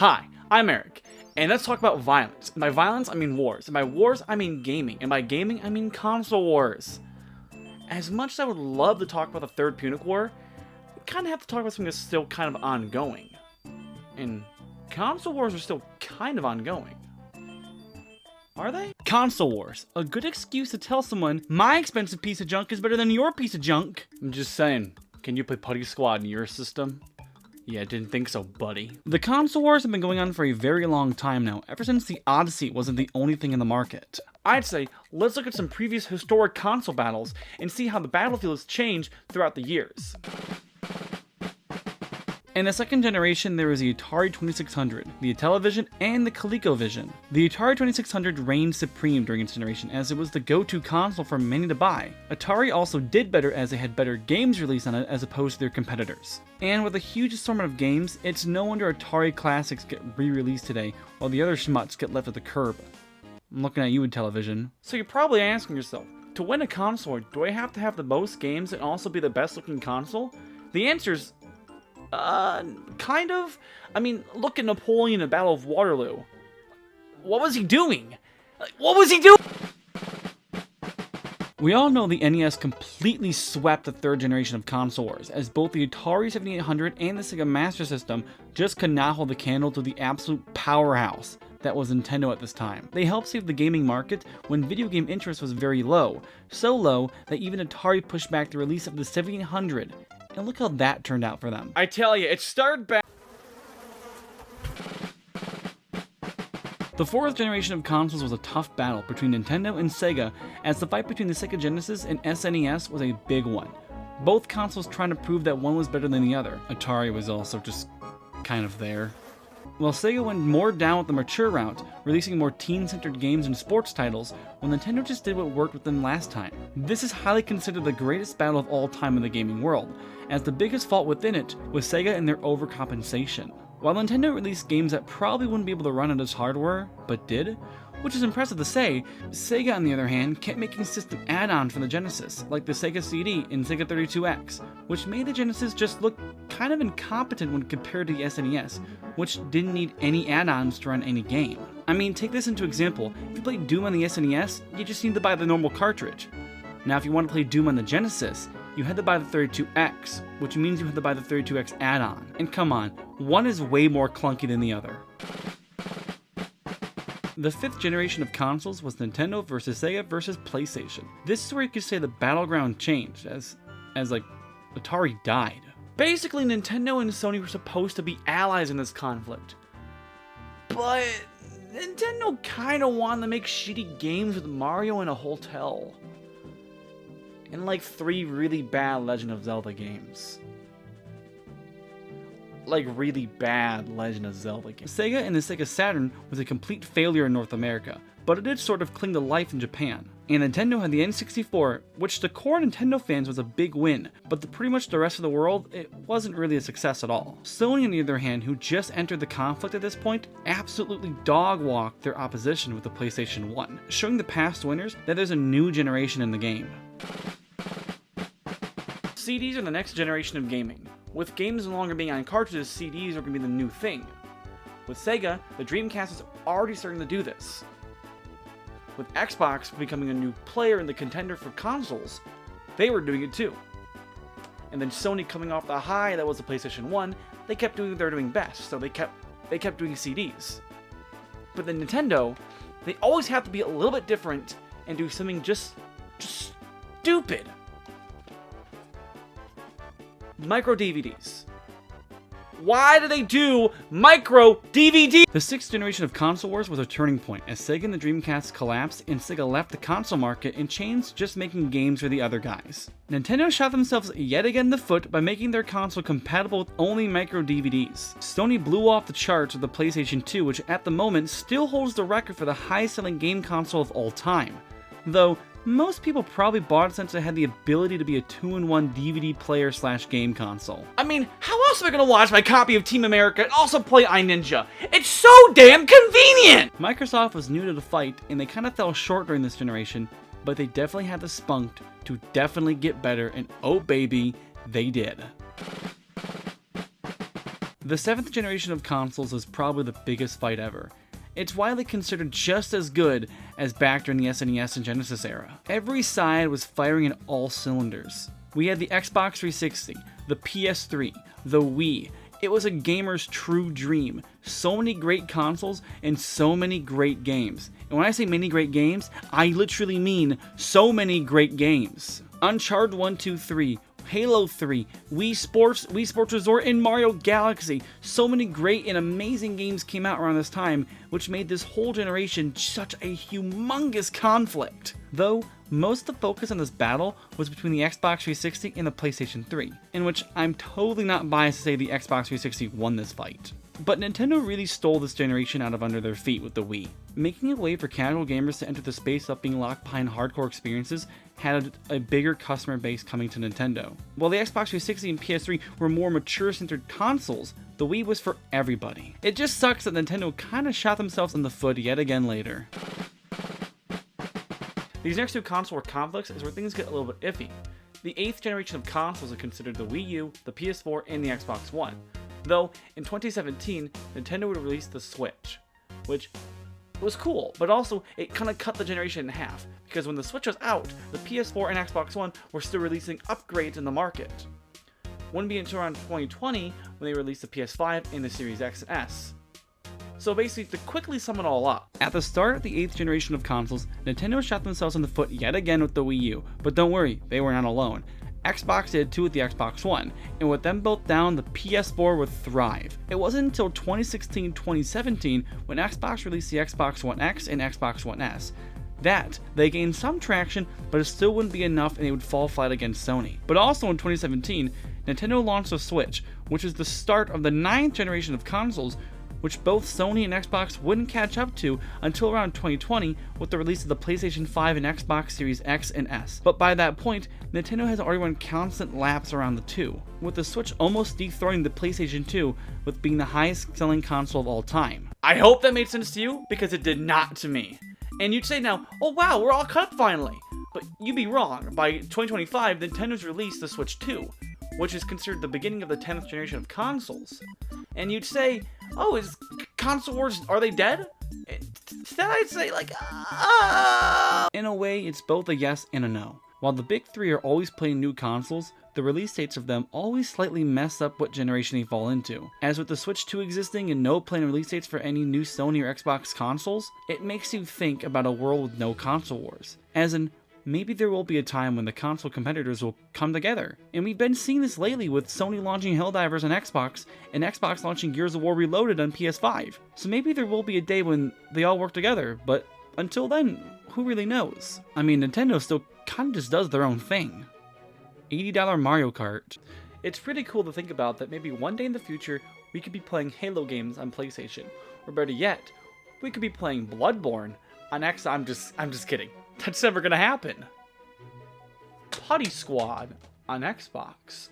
Hi, I'm Eric, and let's talk about violence. And by violence, I mean wars. And by wars, I mean gaming. And by gaming, I mean console wars. As much as I would love to talk about the Third Punic War, we kind of have to talk about something that's still kind of ongoing. And console wars are still kind of ongoing. Are they? Console wars. A good excuse to tell someone, my expensive piece of junk is better than your piece of junk. I'm just saying, can you play Putty Squad in your system? Yeah, didn't think so, buddy. The console wars have been going on for a very long time now, ever since the Odyssey wasn't the only thing in the market. I'd say, let's look at some previous historic console battles and see how the battlefield has changed throughout the years. In the second generation, there was the Atari 2600, the Intellivision, and the ColecoVision. The Atari 2600 reigned supreme during its generation, as it was the go-to console for many to buy. Atari also did better as they had better games released on it as opposed to their competitors. And with a huge assortment of games, it's no wonder Atari classics get re-released today, while the other schmutz get left at the curb. I'm looking at you, Intellivision. So you're probably asking yourself, to win a console, do I have to have the most games and also be the best looking console? The answer's kind of. I mean, look at Napoleon in the Battle of Waterloo. What was he doing? What was he doing? We all know the NES completely swept the third generation of console wars, as both the Atari 7800 and the Sega Master System just could not hold the candle to the absolute powerhouse that was Nintendo at this time. They helped save the gaming market when video game interest was very low, so low that even Atari pushed back the release of the 7800. And look how that turned out for them. I tell you, it started back. The fourth generation of consoles was a tough battle between Nintendo and Sega, as the fight between the Sega Genesis and SNES was a big one. Both consoles trying to prove that one was better than the other. Atari was also just kind of there. While Sega went more down with the mature route, releasing more teen-centered games and sports titles, while Nintendo just did what worked with them last time. This is highly considered the greatest battle of all time in the gaming world, as the biggest fault within it was Sega and their overcompensation. While Nintendo released games that probably wouldn't be able to run on its hardware, but did, which is impressive to say, Sega on the other hand kept making system add-ons for the Genesis, like the Sega CD and Sega 32X, which made the Genesis just look kind of incompetent when compared to the SNES, which didn't need any add-ons to run any game. I mean, take this into example, if you play Doom on the SNES, you just need to buy the normal cartridge. Now if you want to play Doom on the Genesis, you had to buy the 32X, which means you had to buy the 32X add-on. And come on, one is way more clunky than the other. The fifth generation of consoles was Nintendo versus Sega versus PlayStation. This is where you could say the battleground changed, as like, Atari died. Basically, Nintendo and Sony were supposed to be allies in this conflict. But Nintendo kinda wanted to make shitty games with Mario in a hotel. And like 3 really bad Legend of Zelda games. Like really bad Legend of Zelda games. Sega and the Sega Saturn was a complete failure in North America, but it did sort of cling to life in Japan. And Nintendo had the N64, which to core Nintendo fans was a big win, but to pretty much the rest of the world, it wasn't really a success at all. Sony, on the other hand, who just entered the conflict at this point, absolutely dog-walked their opposition with the PlayStation 1, showing the past winners that there's a new generation in the game. CDs are the next generation of gaming. With games no longer being on cartridges, CDs are going to be the new thing. With Sega, the Dreamcast is already starting to do this. With Xbox becoming a new player and the contender for consoles, they were doing it too. And then Sony coming off the high that was the PlayStation 1, they kept doing what they're doing best, so they kept doing CDs. But then Nintendo, they always have to be a little bit different and do something just stupid. Micro DVDs. Why do they do micro DVD? The sixth generation of console wars was a turning point as Sega and the Dreamcast collapsed and Sega left the console market and changed just making games for the other guys. Nintendo shot themselves yet again in the foot by making their console compatible with only micro DVDs. Sony blew off the charts with the PlayStation 2, which at the moment still holds the record for the highest selling game console of all time. Though, most people probably bought it since it had the ability to be a 2-in-1 DVD player / game console. I mean, how else am I gonna watch my copy of Team America and also play iNinja? It's so damn convenient! Microsoft was new to the fight, and they kinda fell short during this generation, but they definitely had the spunk to definitely get better, and oh baby, they did. The 7th generation of consoles is probably the biggest fight ever. It's widely considered just as good as back during the SNES and Genesis era. Every side was firing in all cylinders. We had the Xbox 360, the PS3, the Wii. It was a gamer's true dream. So many great consoles and so many great games. And when I say many great games, I literally mean so many great games. Uncharted 1, 2, 3, Halo 3, Wii Sports Resort, and Mario Galaxy. So many great and amazing games came out around this time, which made this whole generation such a humongous conflict. Though, most of the focus on this battle was between the Xbox 360 and the PlayStation 3, in which I'm totally not biased to say the Xbox 360 won this fight. But Nintendo really stole this generation out of under their feet with the Wii. Making a way for casual gamers to enter the space without being locked behind hardcore experiences had a bigger customer base coming to Nintendo. While the Xbox 360 and PS3 were more mature-centered consoles, the Wii was for everybody. It just sucks that Nintendo kinda shot themselves in the foot yet again later. These next two console war conflicts is where things get a little bit iffy. The 8th generation of consoles are considered the Wii U, the PS4, and the Xbox One. Though, in 2017, Nintendo would release the Switch, which was cool, but also it kind of cut the generation in half, because when the Switch was out, the PS4 and Xbox One were still releasing upgrades in the market. Wouldn't be until around 2020 when they released the PS5 and the Series X and S. So basically, to quickly sum it all up, at the start of the 8th generation of consoles, Nintendo shot themselves in the foot yet again with the Wii U, but don't worry, they were not alone. Xbox did too with the Xbox One, and with them both down, the PS4 would thrive. It wasn't until 2016-2017 when Xbox released the Xbox One X and Xbox One S that they gained some traction, but it still wouldn't be enough and they would fall flat against Sony. But also in 2017, Nintendo launched the Switch, which is the start of the 9th generation of consoles, which both Sony and Xbox wouldn't catch up to until around 2020 with the release of the PlayStation 5 and Xbox Series X and S. But by that point, Nintendo has already run constant laps around the two, with the Switch almost dethroning the PlayStation 2 with being the highest selling console of all time. I hope that made sense to you, because it did not to me. And you'd say now, oh wow, we're all caught up finally. But you'd be wrong. By 2025, Nintendo's released the Switch 2, which is considered the beginning of the 10th generation of consoles. And you'd say, oh, is console wars, are they dead? Then I'd say like, In a way, it's both a yes and a no. While the big three are always playing new consoles, the release dates of them always slightly mess up what generation they fall into. As with the Switch 2 existing and no planned release dates for any new Sony or Xbox consoles, it makes you think about a world with no console wars. As in, maybe there will be a time when the console competitors will come together. And we've been seeing this lately with Sony launching Helldivers on Xbox and Xbox launching Gears of War Reloaded on PS5. So maybe there will be a day when they all work together, but until then, who really knows? I mean, Nintendo still kind of just does their own thing. $80 Mario Kart. It's pretty cool to think about that maybe one day in the future, we could be playing Halo games on PlayStation. Or better yet, we could be playing Bloodborne on X. I'm just kidding. That's never gonna happen. Putty Squad on Xbox.